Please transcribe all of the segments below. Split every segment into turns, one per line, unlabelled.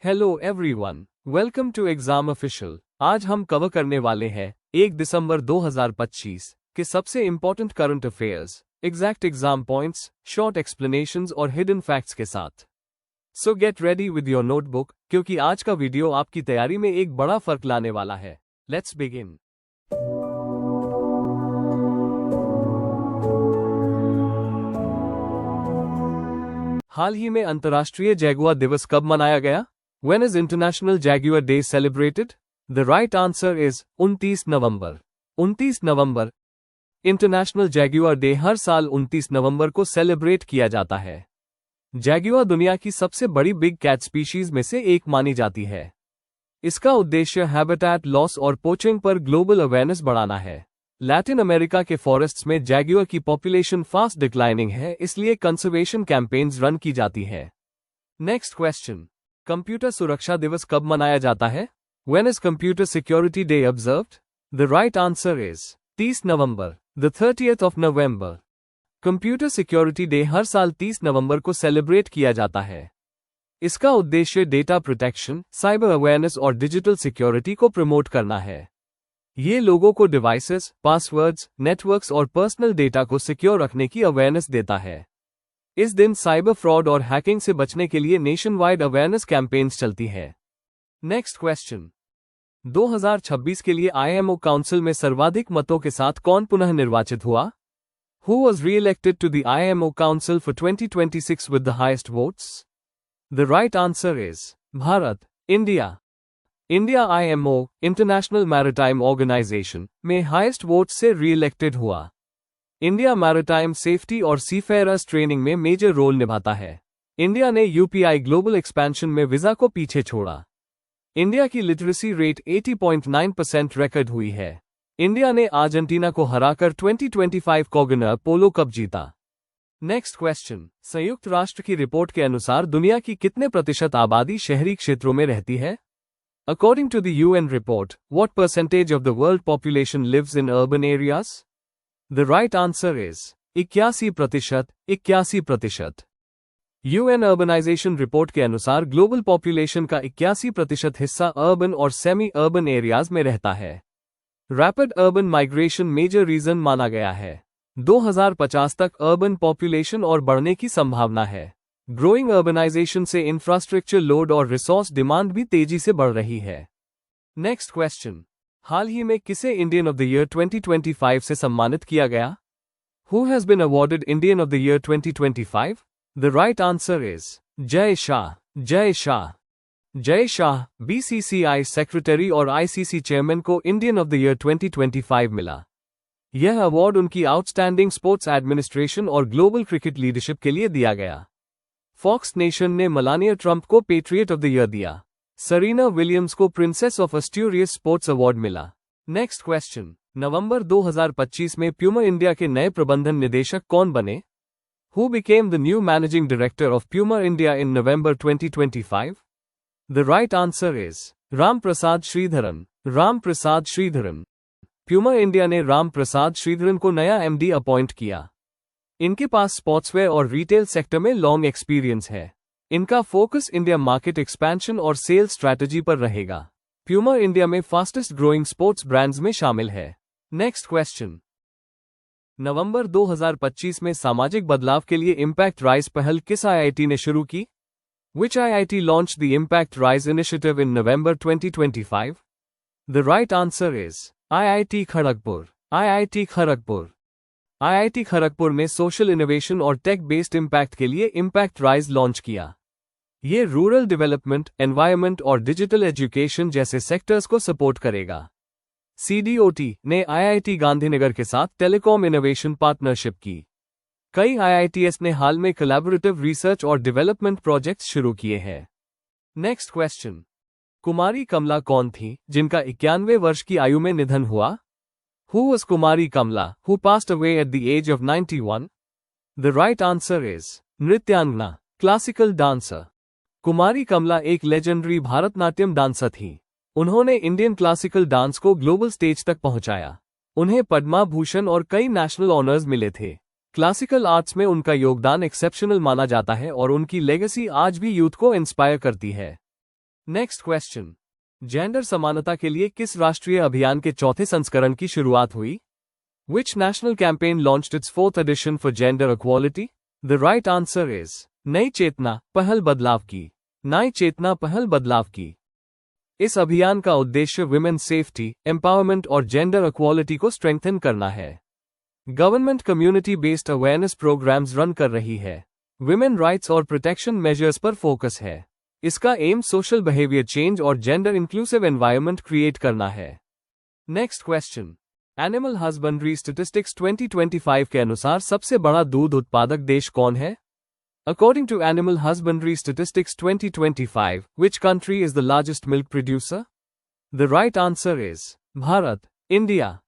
Hello everyone, welcome to exam official. आज हम cover करने वाले हैं 1 दिसंबर 2025 के सबसे important current affairs, exact exam points, short explanations और हिडन फैक्ट्स के साथ। सो get ready with your notebook, क्योंकि आज का वीडियो आपकी तैयारी में एक बड़ा फर्क लाने वाला है। Let's begin. हाल ही में अंतर्राष्ट्रीय जैगुआर दिवस कब मनाया गया? When is International Jaguar Day celebrated? The right answer is 29 November. 29 November. International jaguar day हर साल 29 नवंबर को सेलिब्रेट किया जाता है। जैगुआर दुनिया की सबसे बड़ी बिग कैट स्पीशीज में से एक मानी जाती है। इसका उद्देश्य हैबिटेट लॉस और पोचिंग पर ग्लोबल अवेयरनेस बढ़ाना है। लैटिन अमेरिका के फॉरेस्ट्स में जैगुआर की पॉपुलेशन फास्ट डिक्लाइनिंग है, इसलिए कंजर्वेशन कैंपेन्स रन की जाती है। Next question. कंप्यूटर सुरक्षा दिवस कब मनाया जाता है? When is Computer Security Day observed? The right answer is 30 November, the 30th of November। Computer security day हर साल 30 नवंबर को सेलिब्रेट किया जाता है। इसका उद्देश्य डेटा प्रोटेक्शन, साइबर अवेयरनेस और डिजिटल सिक्योरिटी को प्रमोट करना है। ये लोगों को डिवाइसेस, पासवर्ड्स, नेटवर्क्स और पर्सनल डेटा को सिक्योर रखने की अवेयरनेस देता है। इस दिन साइबर फ्रॉड और हैकिंग से बचने के लिए नेशन वाइड अवेयरनेस कैंपेन्स चलती है। Next question. 2026 के लिए आईएमओ काउंसिल में सर्वाधिक मतों के साथ कौन पुनः निर्वाचित हुआ? Who was re-elected to the IMO Council for 2026 with the highest votes? The right answer is Bharat, India. India IMO, international maritime organization, में हाईएस्ट वोट से री-इलेक्टेड हुआ। इंडिया मैरिटाइम सेफ्टी और सीफेयरर्स ट्रेनिंग में मेजर रोल निभाता है। India ने UPI global expansion में Visa को पीछे छोड़ा। इंडिया की लिटरेसी रेट 80.9% रिकॉर्ड हुई है। इंडिया ने अर्जेंटीना को हराकर 2025 कॉर्नर पोलो कप जीता। Next question. संयुक्त राष्ट्र की रिपोर्ट के अनुसार दुनिया की कितने प्रतिशत आबादी शहरी क्षेत्रों में रहती है? According to the UN report, what percentage of the world population lives in urban areas? The right answer is 81%। 81%। UN urbanisation report के अनुसार ग्लोबल पॉपुलेशन का 81% हिस्सा अर्बन और सेमी अर्बन एरियाज में रहता है। Rapid urban migration major reason माना गया है। 2050 तक अर्बन पॉपुलेशन और बढ़ने की संभावना है। ग्रोइंग अर्बनाइजेशन से इंफ्रास्ट्रक्चर लोड और रिसोर्स डिमांड भी तेजी से बढ़ रही है। Next question. हाल ही में किसे इंडियन ऑफ द ईयर 2025 से सम्मानित किया गया? Who has been awarded Indian of the Year 2025? The right answer is जय शाह। जय शाह। जय शाह बीसीसीआई सेक्रेटरी और आईसीसी चेयरमैन को इंडियन ऑफ द ईयर 2025 मिला। यह अवार्ड उनकी आउटस्टैंडिंग स्पोर्ट्स एडमिनिस्ट्रेशन और ग्लोबल क्रिकेट लीडरशिप के लिए दिया गया। फॉक्स नेशन ने मेलानिया ट्रंप को पेट्रियट ऑफ द ईयर दिया। सरीना विलियम्स को princess of Asturias sports award मिला। Next question. नवंबर 2025 में प्यूमा इंडिया के नए प्रबंधन निदेशक कौन बने? Who became the new managing director of Puma India in November 2025? The right answer is Ram Prasad Sreedharan. Ram Prasad Sreedharan. Puma India ने राम प्रसाद श्रीधरन को नया एमडी अपॉइंट किया। इनके पास स्पोर्ट्सवेयर और रिटेल सेक्टर में लॉन्ग एक्सपीरियंस है। इनका फोकस इंडिया मार्केट एक्सपेंशन और सेल्स स्ट्रैटेजी पर रहेगा। प्यूमा इंडिया में फास्टेस्ट ग्रोइंग स्पोर्ट्स ब्रांड्स में शामिल है। Next question. नवंबर 2025 में सामाजिक बदलाव के लिए इम्पैक्ट राइज पहल किस आईआईटी ने शुरू की? Which IIT launched the Impact Rise initiative in November 2025? The right answer is IIT Kharagpur. IIT Kharagpur. IIT Kharagpur ने सोशल इनोवेशन और टेक बेस्ड इम्पैक्ट के लिए इम्पैक्ट राइज लॉन्च किया। ये रूरल डेवलपमेंट, एनवायरनमेंट और डिजिटल एजुकेशन जैसे सेक्टर्स को सपोर्ट करेगा। CDOT ने IIT गांधीनगर के साथ टेलीकॉम इनोवेशन पार्टनरशिप की। कई IITs ने हाल में कोलैबोरेटिव रिसर्च और डेवलपमेंट प्रोजेक्ट्स शुरू किए हैं। Next question. कुमारी कमला कौन थी जिनका 91 वर्ष की आयु में निधन हुआ? Who was Kumari Kamla, who passed away at the age of 91? The right answer is नृत्यांगना, क्लासिकल डांसर। कुमारी कमला एक लेजेंडरी भारतनाट्यम डांसर थी। उन्होंने इंडियन क्लासिकल डांस को ग्लोबल स्टेज तक पहुंचाया। उन्हें पद्मा भूषण और कई नेशनल ऑनर्स मिले थे। क्लासिकल आर्ट्स में उनका योगदान एक्सेप्शनल माना जाता है और उनकी लेगेसी आज भी यूथ को इंस्पायर करती है। नेक्स्ट क्वेश्चन, जेंडर समानता के लिए किस राष्ट्रीय अभियान के चौथे संस्करण की शुरुआत हुई? Which national campaign launched its fourth edition for gender equality? The right answer is नई चेतना पहल बदलाव की। नई चेतना पहल बदलाव की। इस अभियान का उद्देश्य विमेन सेफ्टी, एम्पावरमेंट और जेंडर इक्वालिटी को स्ट्रेंथन करना है। Government community based awareness programmes run कर रही है। विमेन राइट्स और प्रोटेक्शन मेजर्स पर फोकस है। इसका एम सोशल बिहेवियर चेंज और जेंडर इंक्लूसिव एनवायरनमेंट क्रिएट करना है। Next question, animal husbandry statistics 2025 के अनुसार सबसे बड़ा दूध उत्पादक देश कौन है? According to Animal Husbandry Statistics 2025, which country is the largest milk producer? The right answer is Bharat, India.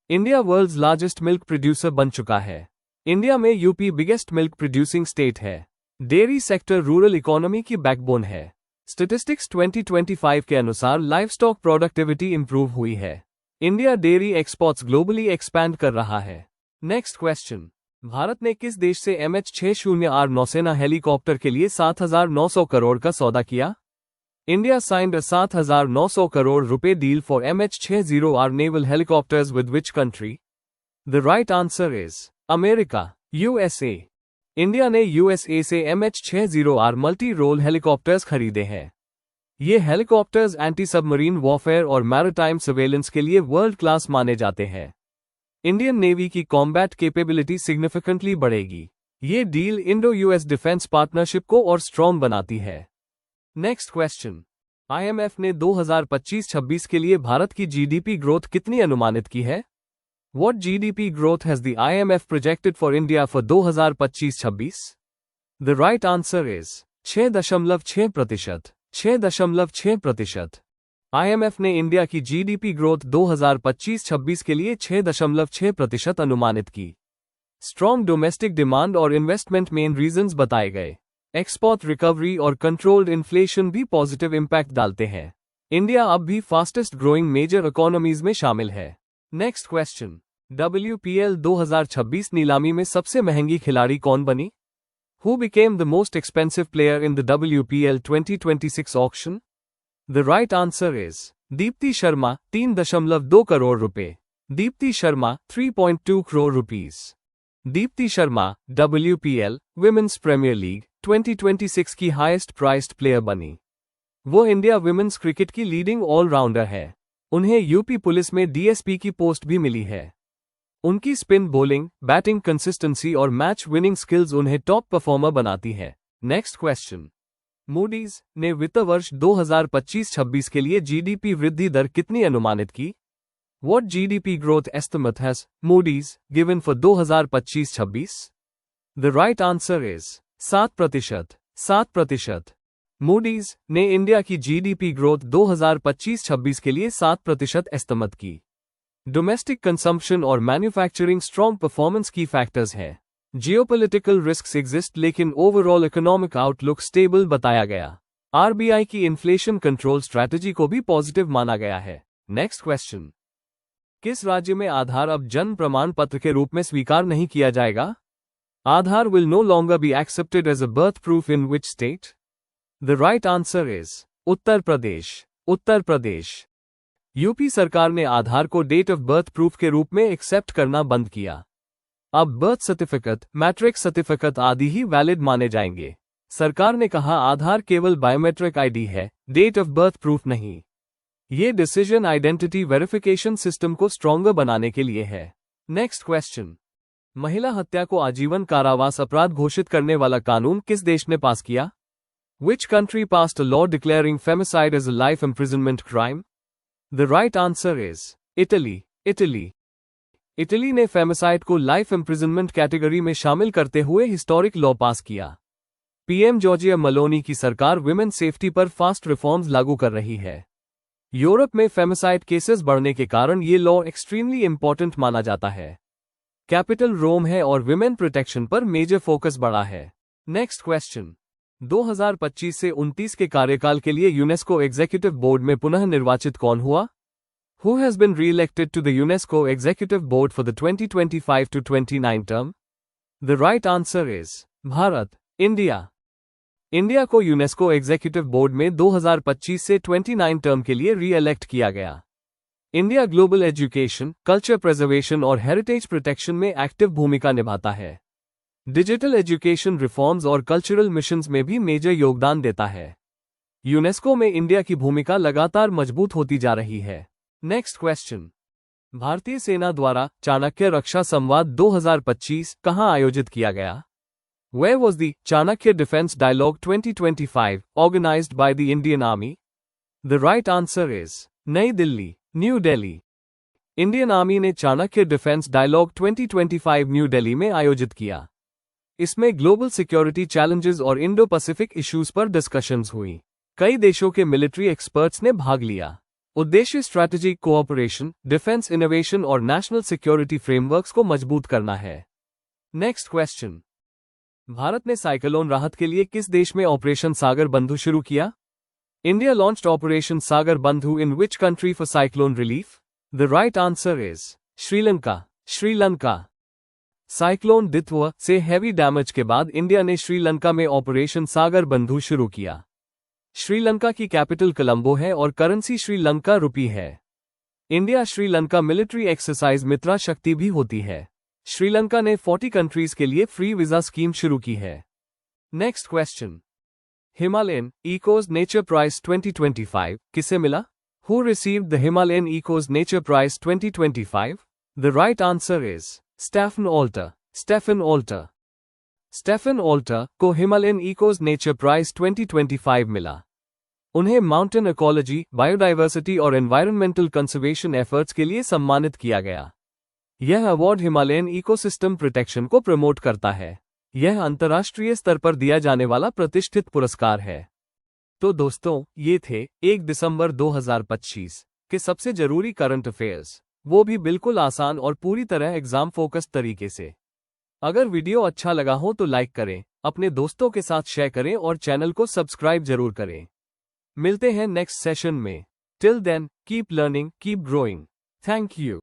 India world's largest milk producer बन चुका है। इंडिया में UP biggest milk producing state है। डेयरी सेक्टर रूरल इकोनॉमी की backbone है। Statistics 2025 के अनुसार livestock productivity improve हुई है। India dairy exports globally expand कर रहा है। नेक्स्ट क्वेश्चन, भारत ने किस देश से MH-60R नौसेना हेलीकॉप्टर के लिए 7,900 करोड़ का सौदा किया? इंडिया साइंड अ 7,900 करोड़ रुपए deal for MH-60R naval helicopters with which country? The right answer is America, USA। India ने USA से MH-60R मल्टी रोल हेलीकॉप्टर्स खरीदे हैं। ये हेलीकॉप्टर्स एंटी सबमरीन वॉरफेयर और मैरिटाइम सर्वेलेंस के लिए वर्ल्ड क्लास माने जाते हैं। इंडियन नेवी की कॉम्बैट कैपेबिलिटी सिग्निफिकेंटली बढ़ेगी। ये deal Indo US defence partnership को और स्ट्रॉन्ग बनाती है। नेक्स्ट क्वेश्चन, IMF ने 2025-26 के लिए भारत की GDP ग्रोथ कितनी अनुमानित की है? What GDP growth has the IMF projected for India for 2025-26? The right answer is 6.6%। 6.6%। IMF ने इंडिया की GDP ग्रोथ 2025-26 के लिए 6.6% अनुमानित की। स्ट्रॉन्ग डोमेस्टिक डिमांड और इन्वेस्टमेंट मेन रीजंस बताए गए। एक्सपोर्ट रिकवरी और कंट्रोल्ड इन्फ्लेशन भी पॉजिटिव इंपैक्ट डालते हैं। इंडिया अब भी फास्टेस्ट ग्रोइंग मेजर इकोनॉमीज में शामिल है। नेक्स्ट क्वेश्चन, WPL 2026 नीलामी में सबसे महंगी खिलाड़ी कौन बनी? Who became the most expensive player in the WPL 2026 auction? The right answer is Deepti Sharma 3.2 crore रुपए। Deepti Sharma 3.2 crore rupees. Deepti Sharma WPL women's premier league 2026 की हाईएस्ट प्राइस्ड प्लेयर बनी। वो इंडिया विमेंस क्रिकेट की लीडिंग ऑलराउंडर है। उन्हें यूपी पुलिस में DSP की पोस्ट भी मिली है। उनकी स्पिन बॉलिंग, बैटिंग कंसिस्टेंसी और मैच विनिंग स्किल्स उन्हें टॉप परफॉर्मर बनाती है। नेक्स्ट क्वेश्चन, मूडीज ने वित्त वर्ष 2025-26 के लिए GDP वृद्धि दर कितनी अनुमानित की? What GDP growth estimate has Moody's given for 2025-26? The right answer is 7%। 7%। Moody's ने इंडिया की GDP ग्रोथ 2025-26 के लिए 7% एस्टिमेट की। डोमेस्टिक कंजम्पशन और मैन्युफैक्चरिंग स्ट्रॉन्ग परफॉर्मेंस की फैक्टर्स हैं। जियोपॉलिटिकल रिस्क्स एग्जिस्ट लेकिन ओवरऑल इकोनॉमिक आउटलुक स्टेबल बताया गया। RBI की इन्फ्लेशन कंट्रोल स्ट्रैटेजी को भी पॉजिटिव माना गया है। नेक्स्ट क्वेश्चन, किस राज्य में आधार अब जन्म प्रमाण पत्र के रूप में स्वीकार नहीं किया जाएगा? Aadhaar will no longer be accepted as a birth proof in which state? The right answer is Uttar Pradesh. Uttar Pradesh. UP सरकार ने आधार को डेट ऑफ बर्थ प्रूफ के रूप में एक्सेप्ट करना बंद किया। अब बर्थ सर्टिफिकेट, मैट्रिक सर्टिफिकेट आदि ही वैलिड माने जाएंगे। सरकार ने कहा आधार केवल बायोमेट्रिक आईडी है, डेट ऑफ बर्थ प्रूफ नहीं। ये डिसीजन आइडेंटिटी वेरिफिकेशन सिस्टम को स्ट्रॉन्गर बनाने के लिए है। नेक्स्ट क्वेश्चन, महिला हत्या को आजीवन कारावास अपराध घोषित करने वाला कानून किस देश ने पास किया? Which country passed a law declaring femicide as a life imprisonment crime? The right answer is Italy. Italy. Italy ने फेमिसाइड को लाइफ इम्प्रिजनमेंट कैटेगरी में शामिल करते हुए हिस्टोरिक लॉ पास किया। पीएम जॉर्जिया मेलोनी की सरकार विमेन सेफ्टी पर फास्ट रिफॉर्म्स लागू कर रही है। यूरोप में फेमिसाइड केसेस बढ़ने के कारण ये लॉ एक्सट्रीमली इंपॉर्टेंट माना जाता है। कैपिटल रोम है और विमेन प्रोटेक्शन पर मेजर फोकस बढ़ा है। नेक्स्ट क्वेश्चन, 2025 से 29 के कार्यकाल के लिए यूनेस्को एग्जीक्यूटिव बोर्ड में पुनः निर्वाचित कौन हुआ? Who has been re-elected to the UNESCO Executive Board for the 2025 to 29 term? The right answer is Bharat, India. India को यूनेस्को एग्जीक्यूटिव बोर्ड में 2025 से 29 टर्म के लिए री इलेक्ट किया गया। India global education, culture preservation और हेरिटेज प्रोटेक्शन में एक्टिव भूमिका निभाता है। डिजिटल एजुकेशन रिफॉर्म्स और कल्चरल मिशंस में भी मेजर योगदान देता है। यूनेस्को में इंडिया की भूमिका लगातार मजबूत होती जा रही है। Next question. भारतीय सेना द्वारा चाणक्य रक्षा संवाद 2025 कहां आयोजित किया गया? Where was the Chanakya Defense Dialogue 2025 organized by the Indian Army? The right answer is Nai Delhi, New Delhi. Indian army ने Chanakya defence dialogue 2025 New Delhi में आयोजित किया। इसमें ग्लोबल सिक्योरिटी चैलेंजेस और इंडो पैसिफिक इश्यूज पर डिस्कशंस हुई। कई देशों के मिलिट्री एक्सपर्ट्स ने भाग लिया। उद्देश्य स्ट्रैटेजिक कोऑपरेशन, डिफेंस इनोवेशन और नेशनल सिक्योरिटी फ्रेमवर्क्स को मजबूत करना है। Next question. भारत ने साइक्लोन राहत के लिए किस देश में ऑपरेशन सागर बंधु शुरू किया? India launched operation Sagar Bandhu in which country for cyclone relief? The right answer is Sri Lanka, Sri Lanka. Cyclone Ditwah से हैवी डैमेज के बाद इंडिया ने श्रीलंका में ऑपरेशन सागर बंधु शुरू किया। श्रीलंका की कैपिटल कोलंबो है और करेंसी श्रीलंका रुपी है। इंडिया श्रीलंका मिलिट्री एक्सरसाइज मित्रा शक्ति भी होती है। श्रीलंका ने 40 कंट्रीज के लिए फ्री वीजा स्कीम शुरू की है। Next question. Himalayan echoes nature prize 2025 किसे मिला? Who received the Himalayan echoes nature prize 2025? The right answer is Stephen Alter, Stephen Alter. Stephen Alter को हिमालयन इकोज नेचर प्राइज 2025 मिला। उन्हें माउंटेन इकोलॉजी, बायोडाइवर्सिटी और environmental conservation efforts के लिए सम्मानित किया गया। यह अवार्ड हिमालयन इकोसिस्टम प्रोटेक्शन को प्रमोट करता है। यह अंतर्राष्ट्रीय स्तर पर दिया जाने वाला प्रतिष्ठित पुरस्कार है। तो दोस्तों, ये थे 1 दिसंबर 2025 के सबसे जरूरी करंट अफेयर्स, वो भी बिल्कुल आसान और पूरी तरह एग्जाम फोकस्ड तरीके से। अगर वीडियो अच्छा लगा हो तो लाइक करें, अपने दोस्तों के साथ शेयर करें और चैनल को सब्सक्राइब जरूर करें। मिलते हैं नेक्स्ट सेशन में। Till then, keep learning, keep growing. Thank you.